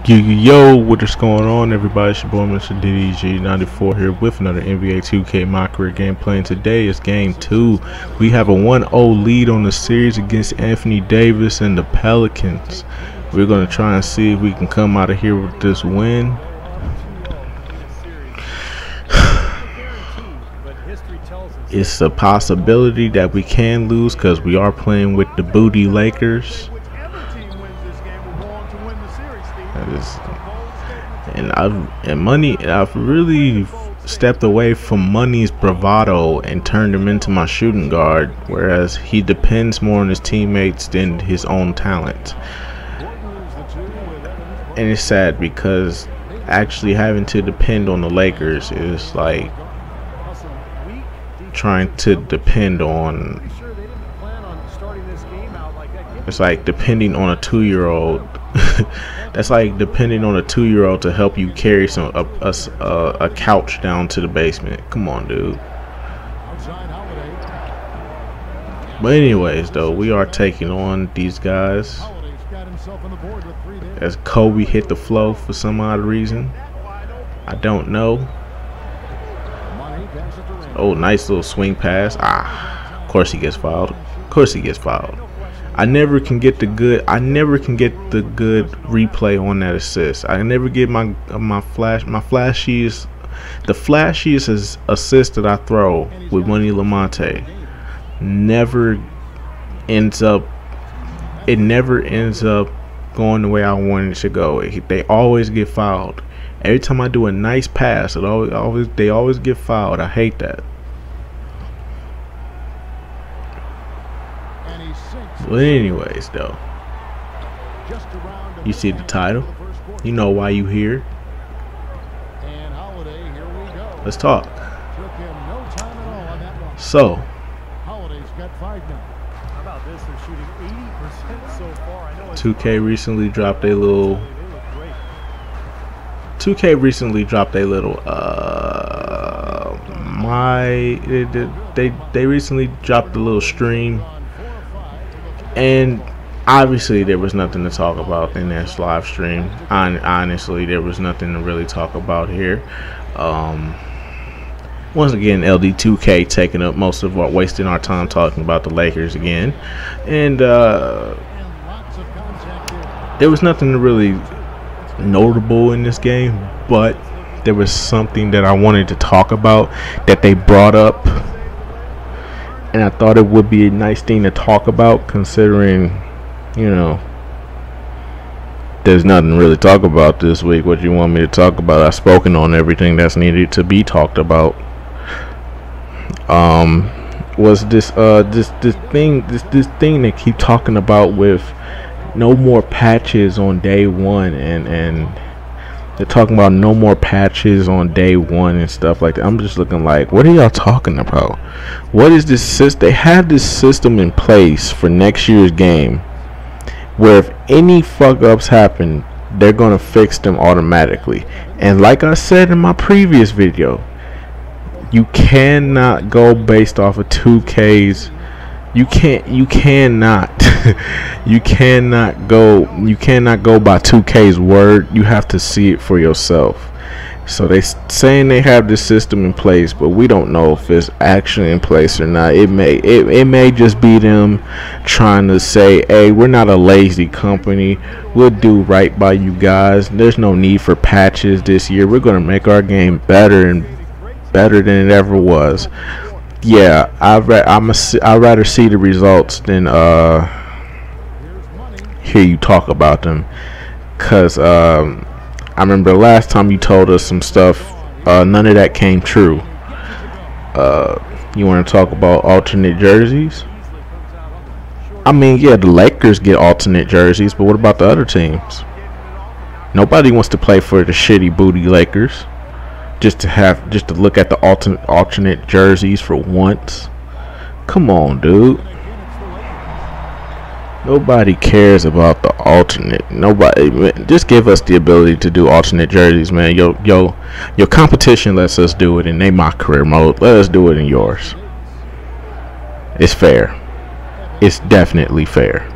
Yo, what is going on, everybody? It's your boy Mr. DDG94 here with another NBA 2K MyCareer gameplay. And today is game 2. We have a 1-0 lead on the series against Anthony Davis and the Pelicans. We're going to try and see if we can come out of here with this win. It's a possibility that we can lose because we are playing with the booty Lakers. I've really stepped away from Money's bravado and turned him into my shooting guard, whereas he depends more on his teammates than his own talent. And it's sad because actually having to depend on the Lakers is like trying to depend on, it's like depending on a 2-year-old. That's like depending on a 2-year-old to help you carry a couch down to the basement. Come on, dude. But anyways, though, we are taking on these guys as Kobe hit the flow for some odd reason. I don't know. Oh, nice little swing pass. Of course he gets fouled. Of course he gets fouled. I never can get the good replay on that assist. I never get the flashiest assist that I throw with Money Lamonte never ends up going the way I wanted it to go. They always get fouled. Every time I do a nice pass, they always get fouled. I hate that. But anyways, though, you see the title, you know why you here. Let's talk. So 2K recently dropped a little they recently dropped a little stream. And obviously there was nothing to talk about in this live stream. Honestly, there was nothing to really talk about here. Once again, LD2K taking up most of wasting our time talking about the Lakers again. And there was nothing really notable in this game, but there was something that I wanted to talk about that they brought up. And I thought it would be a nice thing to talk about, considering, you know, there's nothing really to talk about this week. What you want me to talk about? I've spoken on everything that's needed to be talked about. Was this thing they keep talking about with no more patches on day one, and they're talking about no more patches on day one and stuff like that. I'm just looking like, what are y'all talking about? What is this system? They have this system in place for next year's game where if any fuck ups happen, they're gonna fix them automatically. And like I said in my previous video, you cannot go based off of 2K's. You cannot go by 2K's word. You have to see it for yourself. So they saying they have this system in place, but we don't know if it's actually in place or not. It may just be them trying to say, hey, we're not a lazy company, we'll do right by you guys. There's no need for patches this year. We're gonna make our game better than it ever was. Yeah, I'd rather see the results than hear you talk about them. Cause I remember the last time you told us some stuff, none of that came true. You want to talk about alternate jerseys? I mean, yeah, the Lakers get alternate jerseys, but what about the other teams? Nobody wants to play for the shitty booty Lakers. Just to look at the alternate jerseys for once. Come on, dude. Nobody cares about the alternate. Nobody. Man, just give us the ability to do alternate jerseys, man. Your competition lets us do it in MyCareer mode. Let us do it in yours. It's fair. It's definitely fair.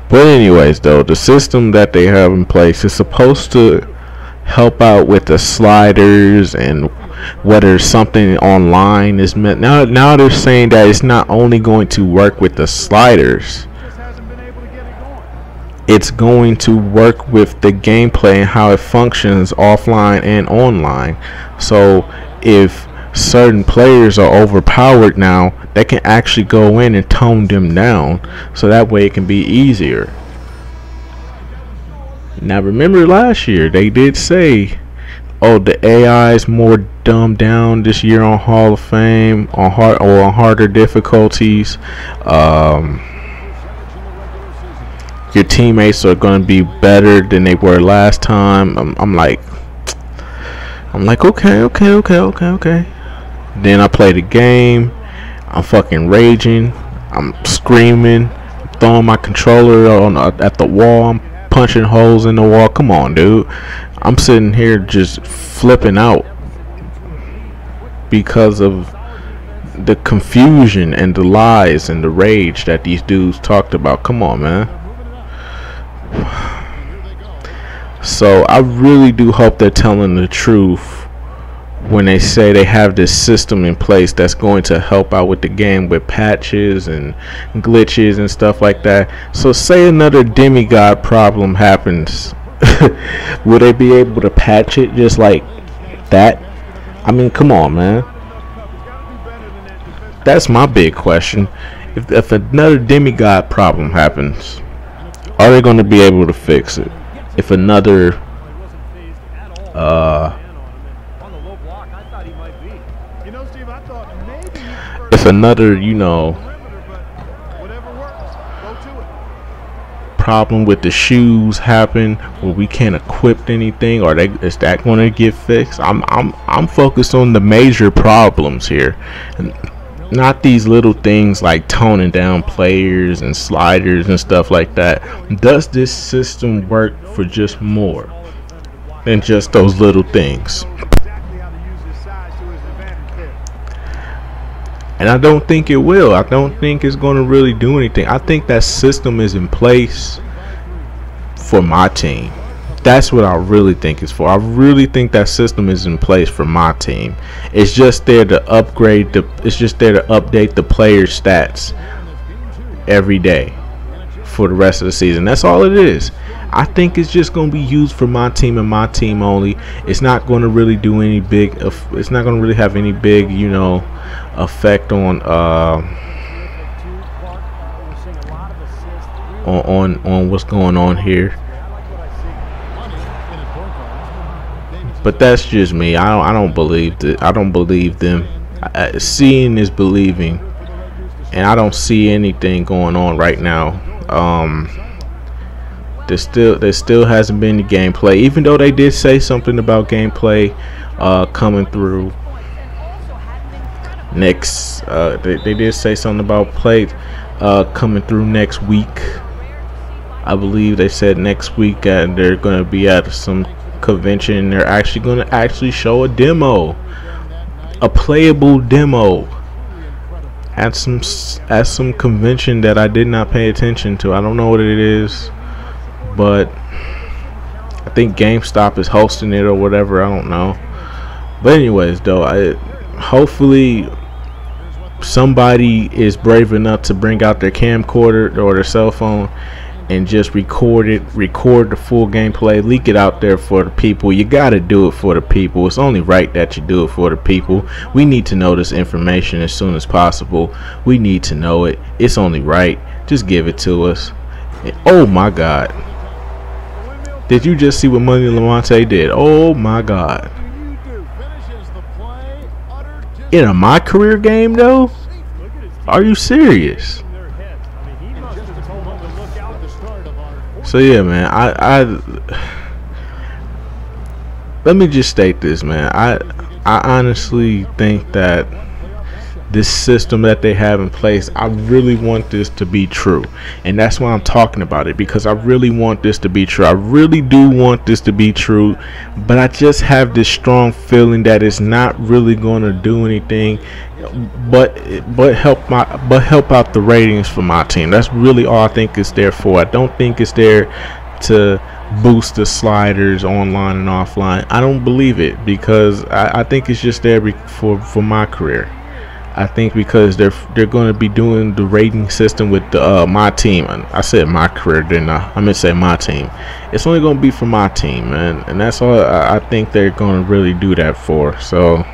But anyways, though, the system that they have in place is supposed to help out with the sliders and whether something online is meant. Now they're saying that it's not only going to work with the sliders, it's going to work with the gameplay and how it functions offline and online. So if certain players are overpowered now, they can actually go in and tone them down, so that way it can be easier. Now remember last year they did say, oh, the AI is more dumbed down this year on Hall of Fame, on harder difficulties. Your teammates are going to be better than they were last time. I'm like, okay. Then I play the game. I'm fucking raging. I'm screaming, throwing my controller at the wall. I'm punching holes in the wall. Come on, dude. I'm sitting here just flipping out because of the confusion and the lies and the rage that these dudes talked about. Come on, man. So I really do hope they're telling the truth when they say they have this system in place that's going to help out with the game with patches and glitches and stuff like that. So say another demigod problem happens, will they be able to patch it just like that? I mean, come on, man. That's my big question. If another demigod problem happens, are they going to be able to fix it? If another problem with the shoes happen where we can't equip anything, or is that going to get fixed? I'm focused on the major problems here, and not these little things like toning down players and sliders and stuff like that. Does this system work for just more than just those little things? And I don't think it will. I don't think it's going to really do anything. I think that system is in place for my team. That's what I really think it's for. I really think that system is in place for my team. It's just there to upgrade it's just there to update the player stats every day for the rest of the season. That's all it is. I think it's just going to be used for my team and my team only. It's not going to really do any big, it's not going to really have any big, you know, effect on what's going on here. But that's just me. I don't believe that. I don't believe them. Seeing is believing, and I don't see anything going on right now. There still hasn't been the gameplay, even though they did say something about gameplay coming through next. They did say something about play coming through next week. I believe they said next week, and they're going to be at some convention. They're actually going to show a demo, a playable demo at some convention that I did not pay attention to. I don't know what it is, but I think GameStop is hosting it or whatever. I don't know. But anyways, though, hopefully somebody is brave enough to bring out their camcorder or their cell phone and just record the full gameplay, leak it out there for the people. You gotta do it for the people. It's only right that you do it for the people. We need to know this information as soon as possible. We need to know it. It's only right. Just give it to us. And, oh my God, did you just see what Money Lamonte did? Oh my God. In a MyCareer game though? Are you serious? So yeah, man, I let me just state this, man. I honestly think that this system that they have in place, I really want this to be true. And that's why I'm talking about it, because I really want this to be true. I really do want this to be true, but I just have this strong feeling that it's not really going to do anything but help out the ratings for my team. That's really all I think it's there for. I don't think it's there to boost the sliders online and offline. I don't believe it, because I think it's just there for MyCareer. I think because they're going to be doing the rating system with the my team. I said MyCareer, didn't I? I meant to say my team. It's only going to be for my team, man, and that's all I think they're going to really do that for. So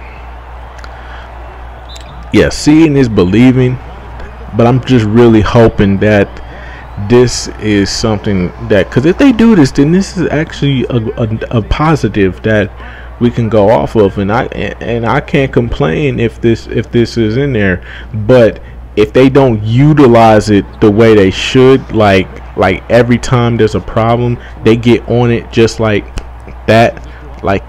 yeah, seeing is believing, but I'm just really hoping that this is something that, because if they do this, then this is actually a positive that we can go off of, and I can't complain if this is in there. But if they don't utilize it the way they should, like every time there's a problem, they get on it just like that. Like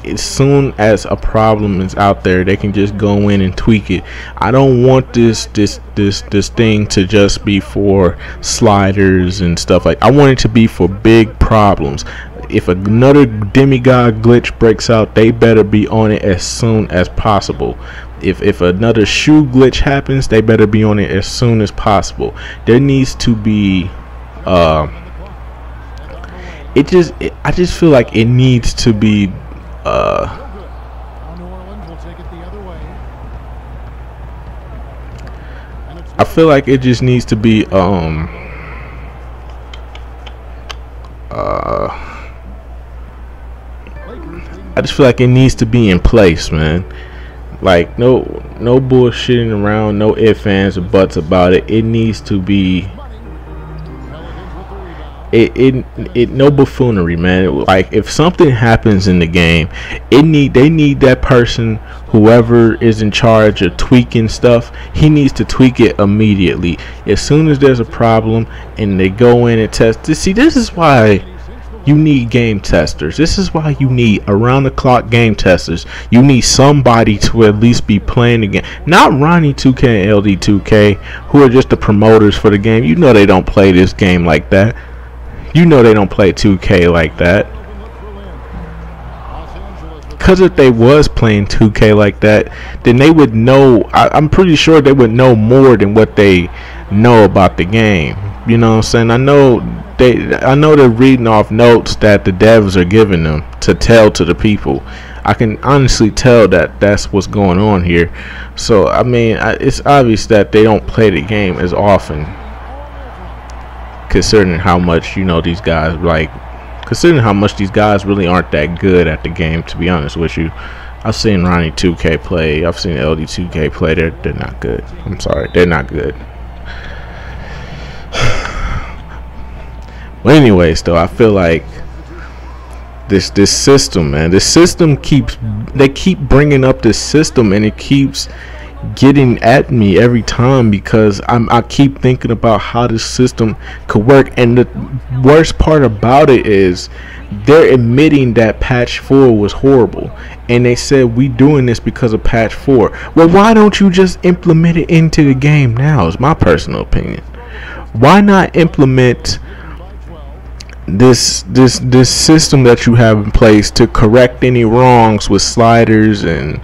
as soon as a problem is out there, they can just go in and tweak it. I don't want this thing to just be for sliders and stuff. Like, I want it to be for big problems. If another demigod glitch breaks out, they better be on it as soon as possible. If another shoe glitch happens, they better be on it as soon as possible. There needs to be I just feel like it needs to be I feel like it just needs to be I just feel like it needs to be in place, man. Like, no bullshitting around, no ifs, ands, or buts about it. It needs to be no buffoonery, man. Like, if something happens in the game, they need that person, whoever is in charge of tweaking stuff, he needs to tweak it immediately. As soon as there's a problem and they go in and test. See, this is why you need game testers. This is why you need around the clock game testers. You need somebody to at least be playing the game. Not Ronnie 2K and LD 2K, who are just the promoters for the game. You know they don't play this game like that. You know they don't play 2K like that. Because if they was playing 2K like that, then they would know. I'm pretty sure they would know more than what they know about the game. You know what I'm saying? I know they're reading off notes that the devs are giving them to tell to the people. I can honestly tell that that's what's going on here. So I mean, it's obvious that they don't play the game as often, considering how much, you know, these guys, like, considering how much these guys really aren't that good at the game, to be honest with you. I've seen Ronnie 2K play, I've seen LD 2K play. They're not good. I'm sorry, they're not good. But anyways, though, I feel like this system, man, this system they keep bringing up this system, and it keeps getting at me every time, because I keep thinking about how this system could work. And the worst part about it is they're admitting that patch 4 was horrible, and they said we doing this because of patch 4. Well, why don't you just implement it into the game now? Is my personal opinion. Why not implement this system that you have in place to correct any wrongs with sliders and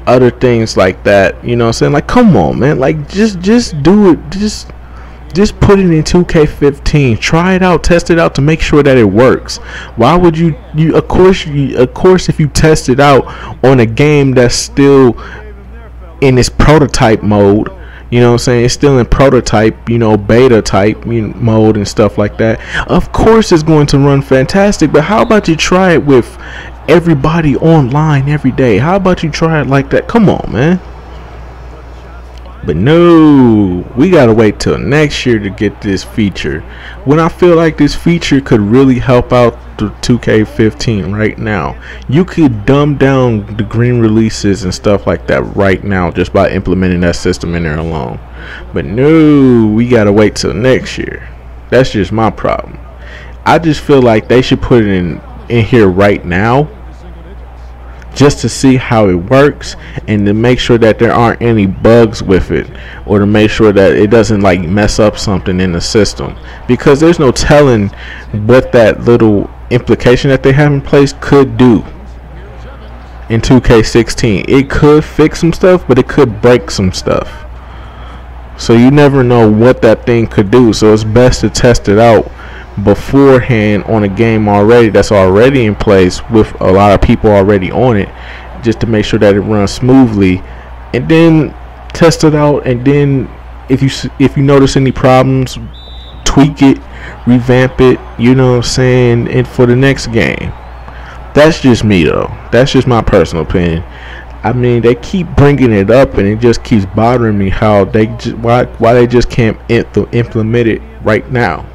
other things like that? You know what I'm saying? Like, come on, man. Like, just do it. Just put it in 2K15. Try it out, test it out to make sure that it works. Why would you of course if you test it out on a game that's still in its prototype mode, you know what I'm saying, it's still in prototype, you know, beta type mode and stuff like that, of course it's going to run fantastic. But how about you try it with everybody online every day? How about you try it like that? Come on, man. But no, we gotta wait till next year to get this feature, when I feel like this feature could really help out the 2K15 right now. You could dumb down the green releases and stuff like that right now just by implementing that system in there alone. But no, we gotta wait till next year. That's just my problem. I just feel like they should put it in here right now, just to see how it works and to make sure that there aren't any bugs with it, or to make sure that it doesn't like mess up something in the system, because there's no telling what that little implication that they have in place could do in 2K16. It could fix some stuff, but it could break some stuff, so you never know what that thing could do. So it's best to test it out beforehand on a game already that's already in place with a lot of people already on it, just to make sure that it runs smoothly, and then test it out. And then if you notice any problems, tweak it, revamp it, you know what I'm saying, and for the next game. That's just me though. That's just my personal opinion. I mean, they keep bringing it up and it just keeps bothering me how they why they just can't implement it right now.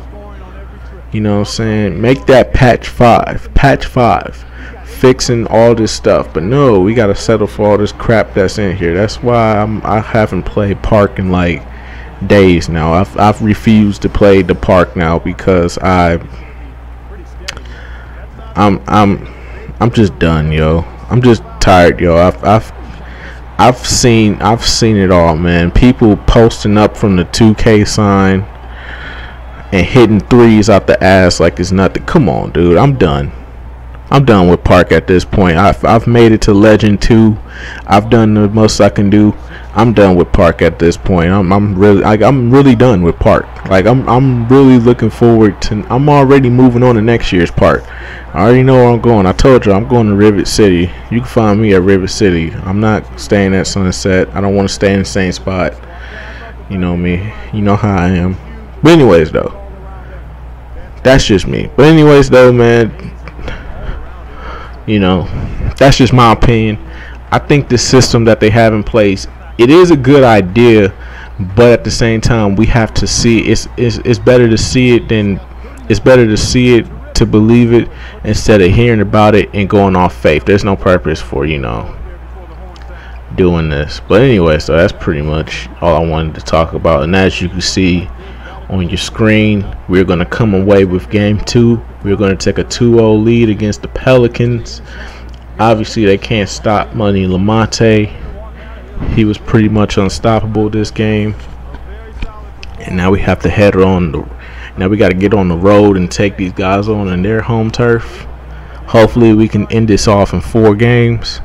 You know what I'm saying? Make that patch 5, fixing all this stuff. But no, we gotta settle for all this crap that's in here. That's why I haven't played Park in like days now. I've refused to play the Park now because I'm just done, yo. I'm just tired, yo. I've seen it all, man. People posting up from the 2K sign and hitting threes out the ass like it's nothing. Come on, dude. I'm done with Park at this point. I've made it to Legend 2. I've done the most I can do. I'm done with Park at this point. I'm really done with Park. Like I'm really looking forward to. I'm already moving on to next year's Park. I already know where I'm going. I told you I'm going to Rivet City. You can find me at Rivet City. I'm not staying at Sunset. I don't want to stay in the same spot. You know me. You know how I am. But anyways, though, that's just me. But anyways, though, man, you know, that's just my opinion. I think the system that they have in place, it is a good idea, but at the same time, we have to see it's better to see it than to believe it, instead of hearing about it and going off faith. There's no purpose for, you know, doing this. But anyway, so that's pretty much all I wanted to talk about. And as you can see on your screen, we're going to come away with game 2. We're going to take a 2-0 lead against the Pelicans. Obviously, they can't stop Money Lamonte. He was pretty much unstoppable this game. And now we have to head on now we got to get on the road and take these guys on in their home turf. Hopefully we can end this off in 4 games.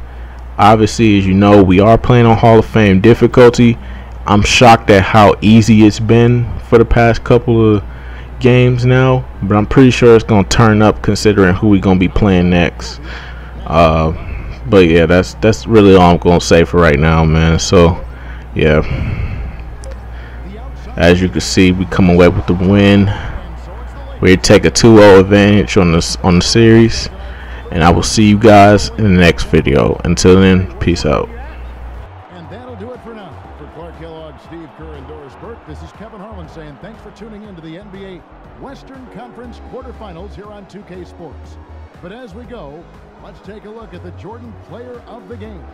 Obviously, as you know, we are playing on Hall of Fame difficulty. I'm shocked at how easy it's been for the past couple of games now, but I'm pretty sure it's going to turn up considering who we're going to be playing next. But yeah, that's really all I'm going to say for right now, man. So yeah, as you can see, we come away with the win. We take a 2-0 advantage on the series, and I will see you guys in the next video. Until then, peace out. And that'll do it for now. For Clark Kellogg, Steve Kerr, and Doris Burke, this is Kevin Harlan saying thanks for tuning in to the NBA Western Conference quarterfinals here on 2K Sports. But as we go, let's take a look at the Jordan Player of the Game.